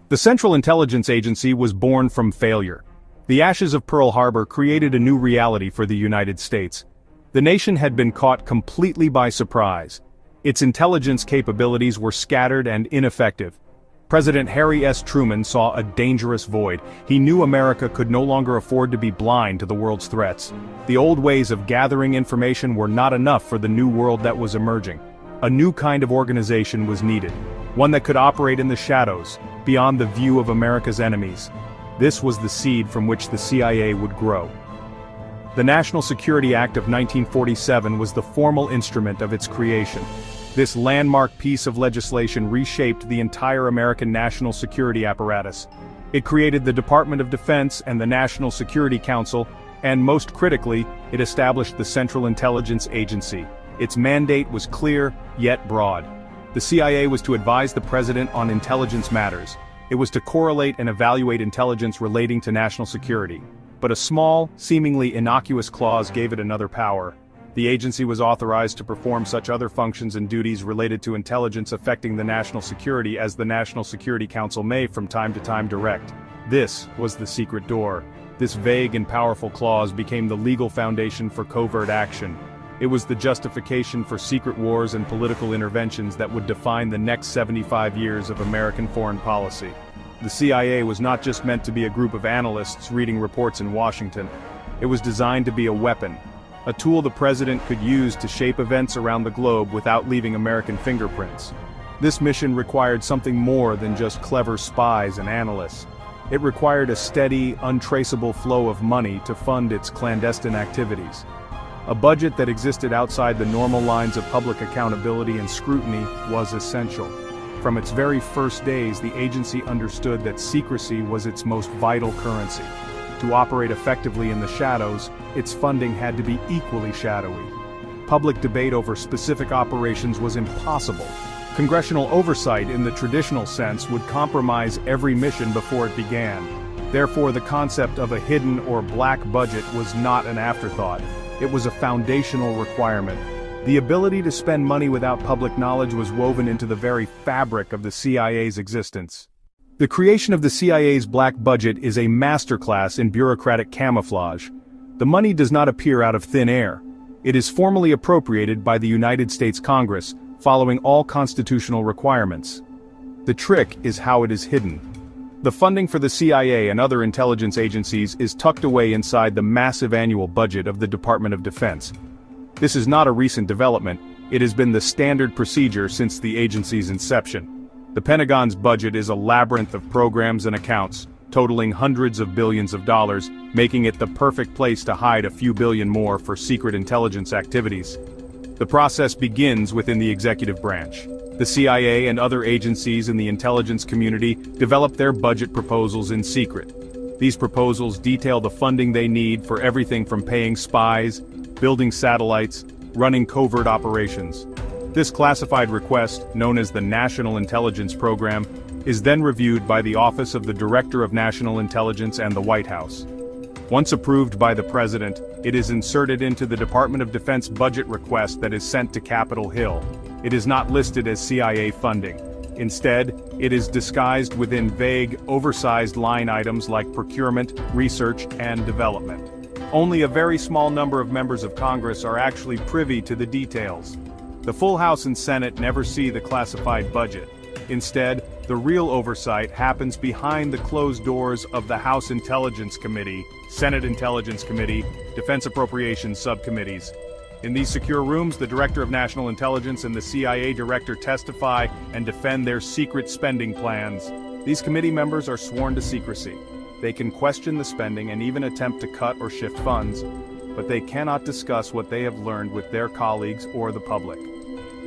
The Central Intelligence Agency was born from failure. The ashes of Pearl Harbor created a new reality for the United States. The nation had been caught completely by surprise. Its intelligence capabilities were scattered and ineffective. President Harry S. Truman saw a dangerous void. He knew America could no longer afford to be blind to the world's threats. The old ways of gathering information were not enough for the new world that was emerging. A new kind of organization was needed, one that could operate in the shadows, beyond the view of America's enemies. This was the seed from which the CIA would grow. The National Security Act of 1947 was the formal instrument of its creation. This landmark piece of legislation reshaped the entire American national security apparatus. It created the Department of Defense and the National Security Council, and most critically, it established the Central Intelligence Agency. Its mandate was clear, yet broad. The CIA was to advise the president on intelligence matters. It was to correlate and evaluate intelligence relating to national security. But a small, seemingly innocuous clause gave it another power. The agency was authorized to perform such other functions and duties related to intelligence affecting the national security as the National Security Council may from time to time direct. This was the secret door. This vague and powerful clause became the legal foundation for covert action. It was the justification for secret wars and political interventions that would define the next 75 years of American foreign policy. The CIA was not just meant to be a group of analysts reading reports in Washington. It was designed to be a weapon, a tool the president could use to shape events around the globe without leaving American fingerprints. This mission required something more than just clever spies and analysts. It required a steady, untraceable flow of money to fund its clandestine activities. A budget that existed outside the normal lines of public accountability and scrutiny was essential. From its very first days, the agency understood that secrecy was its most vital currency. To operate effectively in the shadows, its funding had to be equally shadowy. Public debate over specific operations was impossible. Congressional oversight in the traditional sense would compromise every mission before it began. Therefore, the concept of a hidden or black budget was not an afterthought. It was a foundational requirement. The ability to spend money without public knowledge was woven into the very fabric of the CIA's existence. The creation of the CIA's black budget is a masterclass in bureaucratic camouflage. The money does not appear out of thin air. It is formally appropriated by the United States Congress, following all constitutional requirements. The trick is how it is hidden. The funding for the CIA and other intelligence agencies is tucked away inside the massive annual budget of the Department of Defense. This is not a recent development. It has been the standard procedure since the agency's inception. The Pentagon's budget is a labyrinth of programs and accounts, totaling hundreds of billions of dollars, making it the perfect place to hide a few billion more for secret intelligence activities. The process begins within the executive branch. The CIA and other agencies in the intelligence community develop their budget proposals in secret. These proposals detail the funding they need for everything from paying spies, building satellites, running covert operations. This classified request, known as the National Intelligence Program, is then reviewed by the Office of the Director of National Intelligence and the White House. Once approved by the President, it is inserted into the Department of Defense budget request that is sent to Capitol Hill. It is not listed as CIA funding. Instead, it is disguised within vague, oversized line items like procurement, research, and development. Only a very small number of members of Congress are actually privy to the details. The full House and Senate never see the classified budget. Instead, the real oversight happens behind the closed doors of the House Intelligence Committee, Senate Intelligence Committee, Defense Appropriations Subcommittees. In these secure rooms, the Director of National Intelligence and the CIA Director testify and defend their secret spending plans. These committee members are sworn to secrecy. They can question the spending and even attempt to cut or shift funds, but they cannot discuss what they have learned with their colleagues or the public.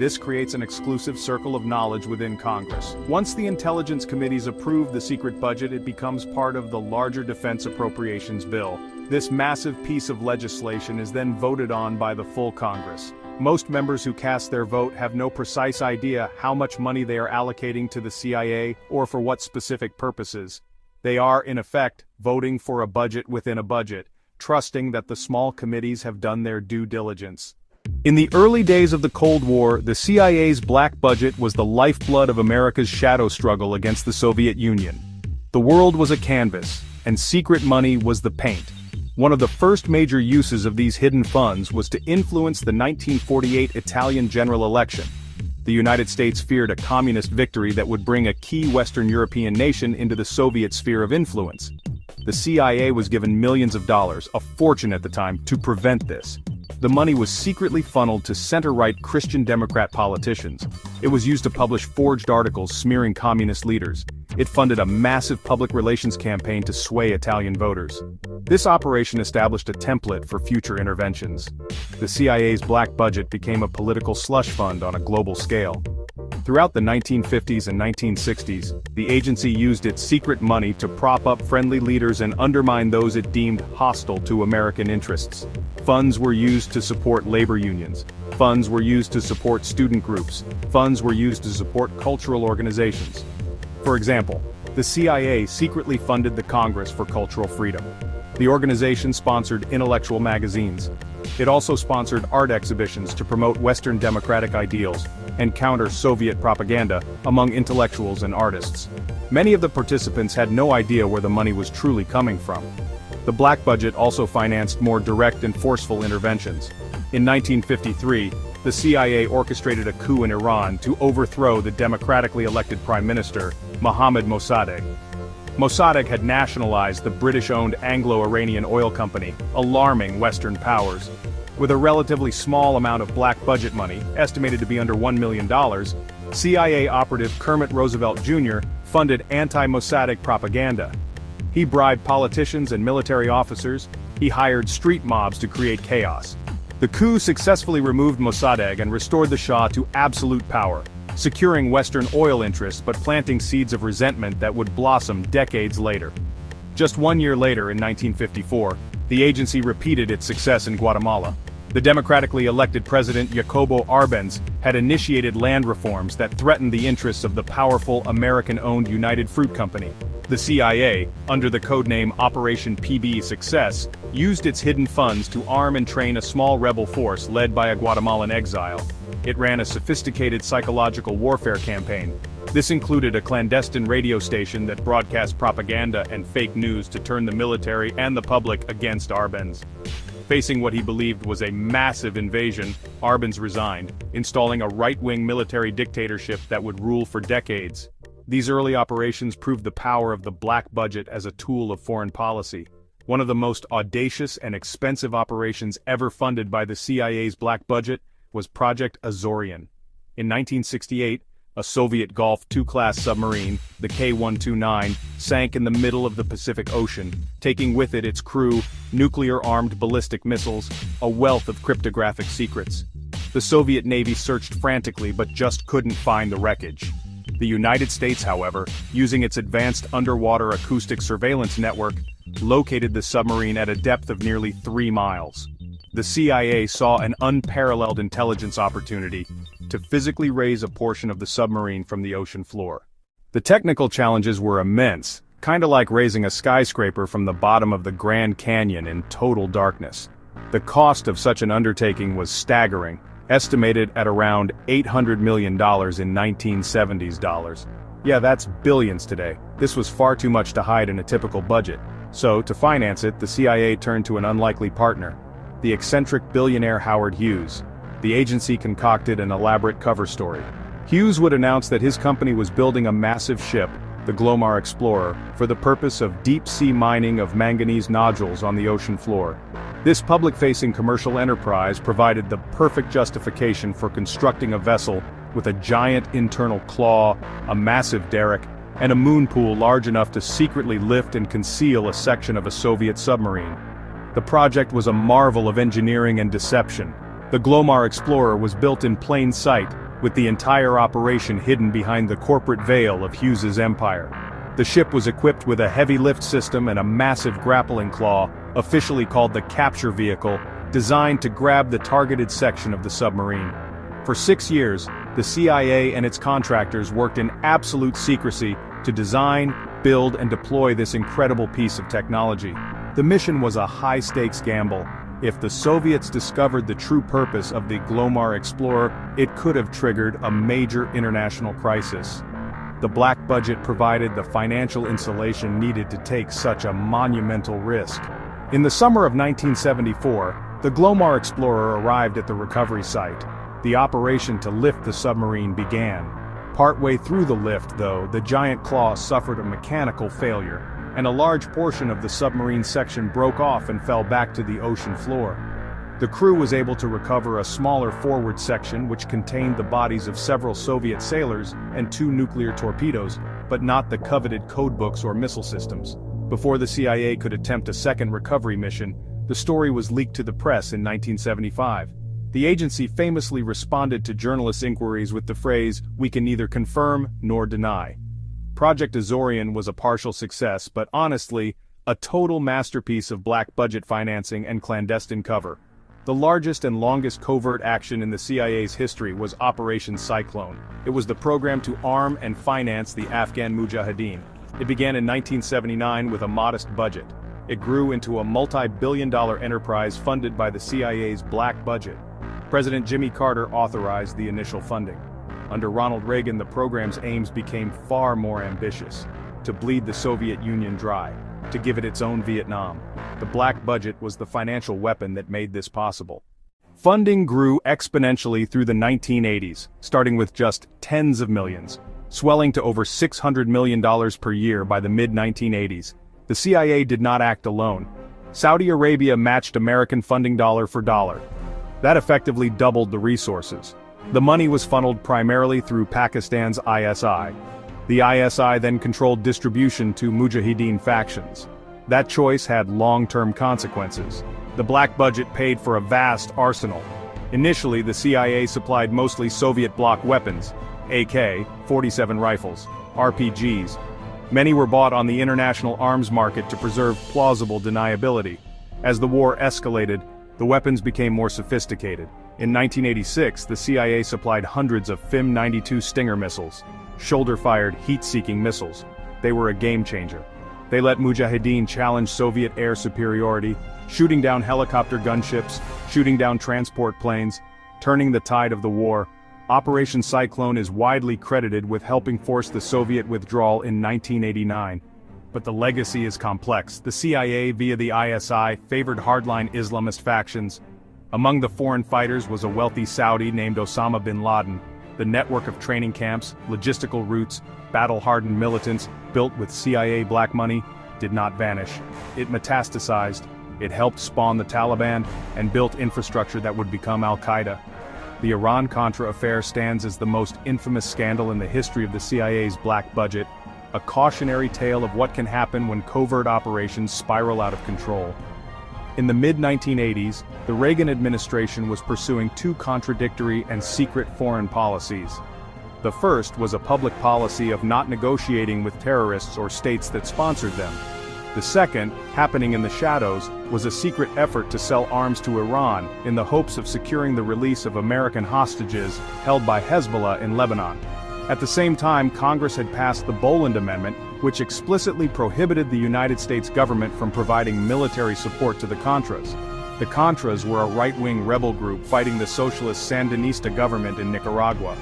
This creates an exclusive circle of knowledge within Congress. Once the Intelligence Committees approve the secret budget, it becomes part of the larger Defense Appropriations Bill. This massive piece of legislation is then voted on by the full Congress. Most members who cast their vote have no precise idea how much money they are allocating to the CIA or for what specific purposes. They are, in effect, voting for a budget within a budget, trusting that the small committees have done their due diligence. In the early days of the Cold War, the CIA's black budget was the lifeblood of America's shadow struggle against the Soviet Union. The world was a canvas, and secret money was the paint. One of the first major uses of these hidden funds was to influence the 1948 Italian general election. The United States feared a communist victory that would bring a key Western European nation into the Soviet sphere of influence. The CIA was given millions of dollars, a fortune at the time, to prevent this. The money was secretly funneled to center-right Christian Democrat politicians. It was used to publish forged articles smearing communist leaders. It funded a massive public relations campaign to sway Italian voters. This operation established a template for future interventions. The CIA's black budget became a political slush fund on a global scale. Throughout the 1950s and 1960s, the agency used its secret money to prop up friendly leaders and undermine those it deemed hostile to American interests. Funds were used to support labor unions. Funds were used to support student groups. Funds were used to support cultural organizations. For example, the CIA secretly funded the Congress for Cultural Freedom. The organization sponsored intellectual magazines. It also sponsored art exhibitions to promote Western democratic ideals and counter Soviet propaganda among intellectuals and artists. Many of the participants had no idea where the money was truly coming from. The black budget also financed more direct and forceful interventions. In 1953, the CIA orchestrated a coup in Iran to overthrow the democratically elected Prime Minister, Mohammad Mossadegh. Mossadegh had nationalized the British-owned Anglo-Iranian oil company, alarming Western powers. With a relatively small amount of black budget money, estimated to be under $1 million, CIA operative Kermit Roosevelt Jr. funded anti-Mossadegh propaganda. He bribed politicians and military officers. He hired street mobs to create chaos. The coup successfully removed Mossadegh and restored the Shah to absolute power, securing Western oil interests but planting seeds of resentment that would blossom decades later. Just 1 year later, in 1954, the agency repeated its success in Guatemala. The democratically elected president Jacobo Arbenz had initiated land reforms that threatened the interests of the powerful American-owned United Fruit Company. The CIA, under the codename Operation PB Success, used its hidden funds to arm and train a small rebel force led by a Guatemalan exile. It ran a sophisticated psychological warfare campaign. This included a clandestine radio station that broadcast propaganda and fake news to turn the military and the public against Arbenz. Facing what he believed was a massive invasion, Arbenz resigned, installing a right-wing military dictatorship that would rule for decades. These early operations proved the power of the black budget as a tool of foreign policy. One of the most audacious and expensive operations ever funded by the CIA's black budget was Project Azorian. In 1968, a Soviet Gulf II-class submarine, the K-129, sank in the middle of the Pacific Ocean, taking with it its crew, nuclear-armed ballistic missiles, a wealth of cryptographic secrets. The Soviet Navy searched frantically but just couldn't find the wreckage. The United States, however, using its advanced underwater acoustic surveillance network, located the submarine at a depth of nearly 3 miles. The CIA saw an unparalleled intelligence opportunity to physically raise a portion of the submarine from the ocean floor. The technical challenges were immense, kinda like raising a skyscraper from the bottom of the Grand Canyon in total darkness. The cost of such an undertaking was staggering, estimated at around $800 million in 1970s dollars. Yeah, that's billions today. This was far too much to hide in a typical budget. So, to finance it, the CIA turned to an unlikely partner, the eccentric billionaire Howard Hughes. The agency concocted an elaborate cover story. Hughes would announce that his company was building a massive ship, the Glomar Explorer, for the purpose of deep-sea mining of manganese nodules on the ocean floor. This public-facing commercial enterprise provided the perfect justification for constructing a vessel with a giant internal claw, a massive derrick, and a moon pool large enough to secretly lift and conceal a section of a Soviet submarine. The project was a marvel of engineering and deception. The Glomar Explorer was built in plain sight, with the entire operation hidden behind the corporate veil of Hughes's empire. The ship was equipped with a heavy lift system and a massive grappling claw, officially called the capture vehicle, designed to grab the targeted section of the submarine. For 6 years, the CIA and its contractors worked in absolute secrecy to design, build, and deploy this incredible piece of technology. The mission was a high-stakes gamble. If the Soviets discovered the true purpose of the Glomar Explorer, it could have triggered a major international crisis. the black budget provided the financial insulation needed to take such a monumental risk. In the summer of 1974, the Glomar Explorer arrived at the recovery site. The operation to lift the submarine began. Partway through the lift, though, the giant claw suffered a mechanical failure, and a large portion of the submarine section broke off and fell back to the ocean floor. The crew was able to recover a smaller forward section which contained the bodies of several Soviet sailors and 2 nuclear torpedoes, but not the coveted codebooks or missile systems. Before the CIA could attempt a second recovery mission, the story was leaked to the press in 1975. The agency famously responded to journalists' inquiries with the phrase, "We can neither confirm nor deny." Project Azorian was a partial success, but honestly, a total masterpiece of black budget financing and clandestine cover. The largest and longest covert action in the CIA's history was Operation Cyclone. It was the program to arm and finance the Afghan Mujahideen. It began in 1979 with a modest budget. It grew into a multi-billion-dollar enterprise funded by the CIA's black budget. President Jimmy Carter authorized the initial funding. Under Ronald Reagan, the program's aims became far more ambitious: to bleed the Soviet Union dry, to give it its own Vietnam. The black budget was the financial weapon that made this possible. Funding grew exponentially through the 1980s, starting with just tens of millions, swelling to over $600 million per year by the mid-1980s. The CIA did not act alone. Saudi Arabia matched American funding dollar for dollar. That effectively doubled the resources. The money was funneled primarily through Pakistan's ISI. The ISI then controlled distribution to Mujahideen factions. That choice had long-term consequences. The black budget paid for a vast arsenal. Initially, the CIA supplied mostly Soviet bloc weapons, AK-47 rifles, RPGs. Many were bought on the international arms market to preserve plausible deniability. As the war escalated, the weapons became more sophisticated. In 1986, the CIA supplied hundreds of FIM-92 Stinger missiles, shoulder-fired, heat-seeking missiles. They were a game-changer. They let Mujahideen challenge Soviet air superiority, shooting down helicopter gunships, shooting down transport planes, turning the tide of the war. Operation Cyclone is widely credited with helping force the Soviet withdrawal in 1989. But the legacy is complex. The CIA, via the ISI, favored hardline Islamist factions. Among the foreign fighters was a wealthy Saudi named Osama bin Laden. The network of training camps, logistical routes, battle-hardened militants, built with CIA black money, did not vanish. It metastasized. It helped spawn the Taliban and built infrastructure that would become Al-Qaeda. The Iran-Contra affair stands as the most infamous scandal in the history of the CIA's black budget, a cautionary tale of what can happen when covert operations spiral out of control. In the mid-1980s, the Reagan administration was pursuing 2 contradictory and secret foreign policies. The first was a public policy of not negotiating with terrorists or states that sponsored them. The second, happening in the shadows, was a secret effort to sell arms to Iran in the hopes of securing the release of American hostages held by Hezbollah in Lebanon. At the same time, Congress had passed the Boland Amendment, which explicitly prohibited the United States government from providing military support to the Contras. The Contras were a right-wing rebel group fighting the socialist Sandinista government in Nicaragua.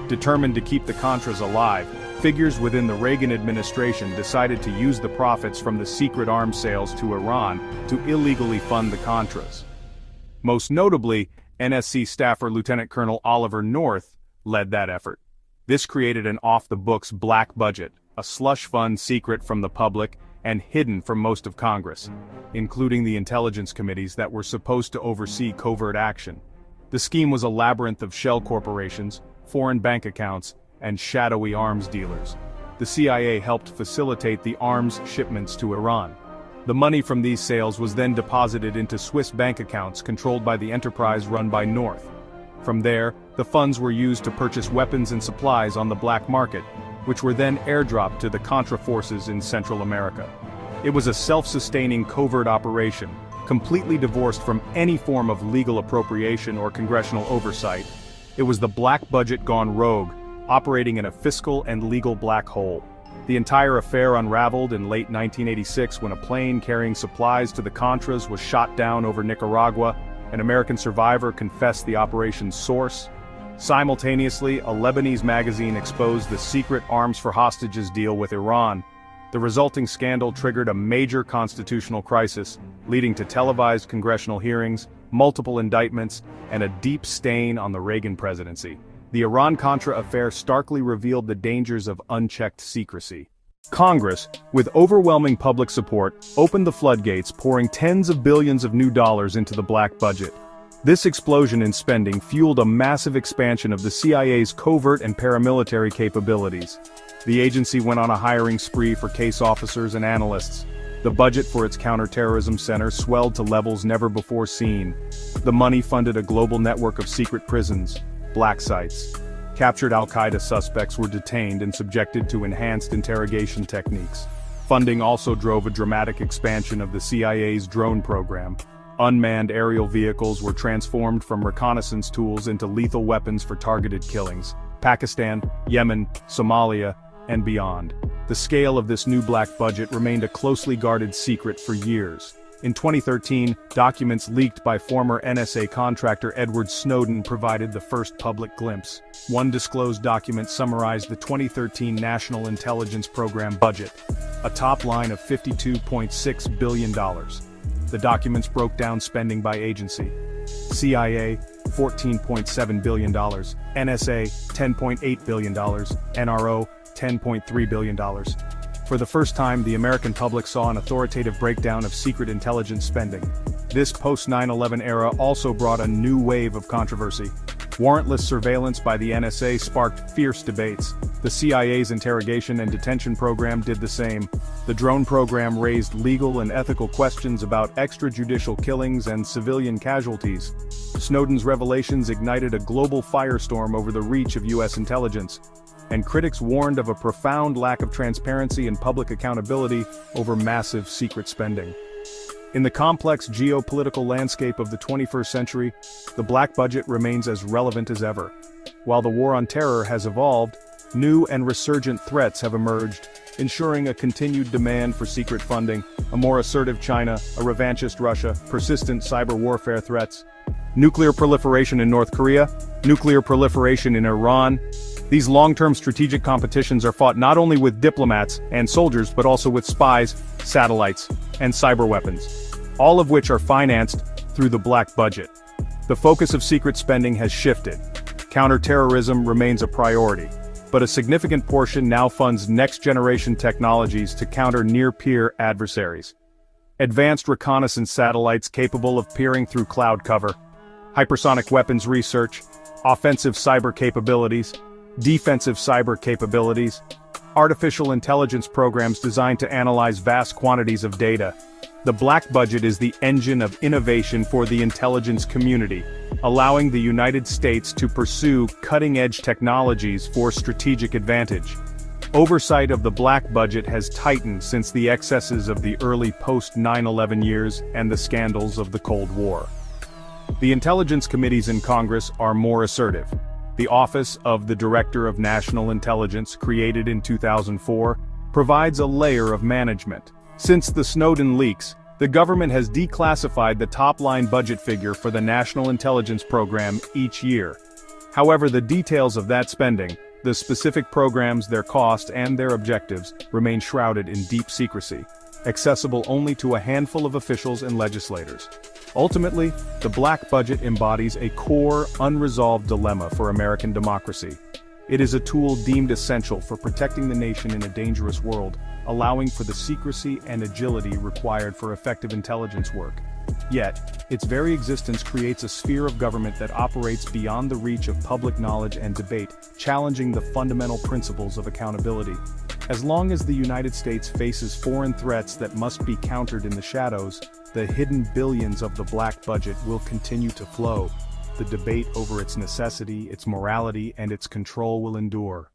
Determined to keep the Contras alive, figures within the Reagan administration decided to use the profits from the secret arms sales to Iran to illegally fund the Contras. Most notably, NSC staffer Lieutenant Colonel Oliver North led that effort. This created an off-the-books black budget, a slush fund secret from the public and hidden from most of Congress, including the intelligence committees that were supposed to oversee covert action. The scheme was a labyrinth of shell corporations, foreign bank accounts, and shadowy arms dealers. The CIA helped facilitate the arms shipments to Iran. The money from these sales was then deposited into Swiss bank accounts controlled by the enterprise run by North. From there, the funds were used to purchase weapons and supplies on the black market, which were then airdropped to the Contra forces in Central America. It was a self-sustaining covert operation, completely divorced from any form of legal appropriation or congressional oversight. It was the black budget gone rogue, operating in a fiscal and legal black hole. The entire affair unraveled in late 1986 when a plane carrying supplies to the Contras was shot down over Nicaragua. An American survivor confessed the operation's source. Simultaneously, a Lebanese magazine exposed the secret arms for hostages deal with Iran. The resulting scandal triggered a major constitutional crisis, leading to televised congressional hearings, multiple indictments, and a deep stain on the Reagan presidency. The Iran-Contra affair starkly revealed the dangers of unchecked secrecy. Congress, with overwhelming public support, opened the floodgates, pouring tens of billions of new dollars into the black budget. This explosion in spending fueled a massive expansion of the CIA's covert and paramilitary capabilities. The agency went on a hiring spree for case officers and analysts. The budget for its counterterrorism center swelled to levels never before seen. The money funded a global network of secret prisons, black sites. Captured al-Qaeda suspects were detained and subjected to enhanced interrogation techniques. Funding also drove a dramatic expansion of the CIA's drone program. Unmanned aerial vehicles were transformed from reconnaissance tools into lethal weapons for targeted killings. Pakistan, Yemen, Somalia, and beyond. The scale of this new black budget remained a closely guarded secret for years. In 2013, documents leaked by former NSA contractor Edward Snowden provided the first public glimpse. One disclosed document summarized the 2013 National Intelligence Program budget, a top line of $52.6 billion. The documents broke down spending by agency. CIA, $14.7 billion, NSA, $10.8 billion, NRO, $10.3 billion. For the first time, the American public saw an authoritative breakdown of secret intelligence spending. This post-9/11 era also brought a new wave of controversy. Warrantless surveillance by the NSA sparked fierce debates. The CIA's interrogation and detention program did the same. The drone program raised legal and ethical questions about extrajudicial killings and civilian casualties. Snowden's revelations ignited a global firestorm over the reach of U.S. intelligence. And critics warned of a profound lack of transparency and public accountability over massive secret spending. In the complex geopolitical landscape of the 21st century, the black budget remains as relevant as ever. While the war on terror has evolved, new and resurgent threats have emerged, ensuring a continued demand for secret funding, a more assertive China, a revanchist Russia, persistent cyber warfare threats, nuclear proliferation in North Korea, nuclear proliferation in Iran. These long-term strategic competitions are fought not only with diplomats and soldiers but also with spies, satellites, and cyber weapons, all of which are financed through the black budget. The focus of secret spending has shifted. Counterterrorism remains a priority, but a significant portion now funds next-generation technologies to counter near-peer adversaries. Advanced reconnaissance satellites capable of peering through cloud cover, hypersonic weapons research, offensive cyber capabilities, defensive cyber capabilities, artificial intelligence programs designed to analyze vast quantities of data. The black budget is the engine of innovation for the intelligence community, allowing the United States to pursue cutting-edge technologies for strategic advantage. Oversight of the black budget has tightened since the excesses of the early post-9/11 years and the scandals of the Cold War. The intelligence committees in Congress are more assertive. The Office of the Director of National Intelligence, created in 2004, provides a layer of management. Since the Snowden leaks, the government has declassified the top-line budget figure for the National Intelligence Program each year. However, the details of that spending, the specific programs, their cost, and their objectives, remain shrouded in deep secrecy, accessible only to a handful of officials and legislators. Ultimately, the black budget embodies a core, unresolved dilemma for American democracy. It is a tool deemed essential for protecting the nation in a dangerous world, allowing for the secrecy and agility required for effective intelligence work. Yet, its very existence creates a sphere of government that operates beyond the reach of public knowledge and debate, challenging the fundamental principles of accountability. As long as the United States faces foreign threats that must be countered in the shadows, the hidden billions of the black budget will continue to flow. The debate over its necessity, its morality, and its control will endure.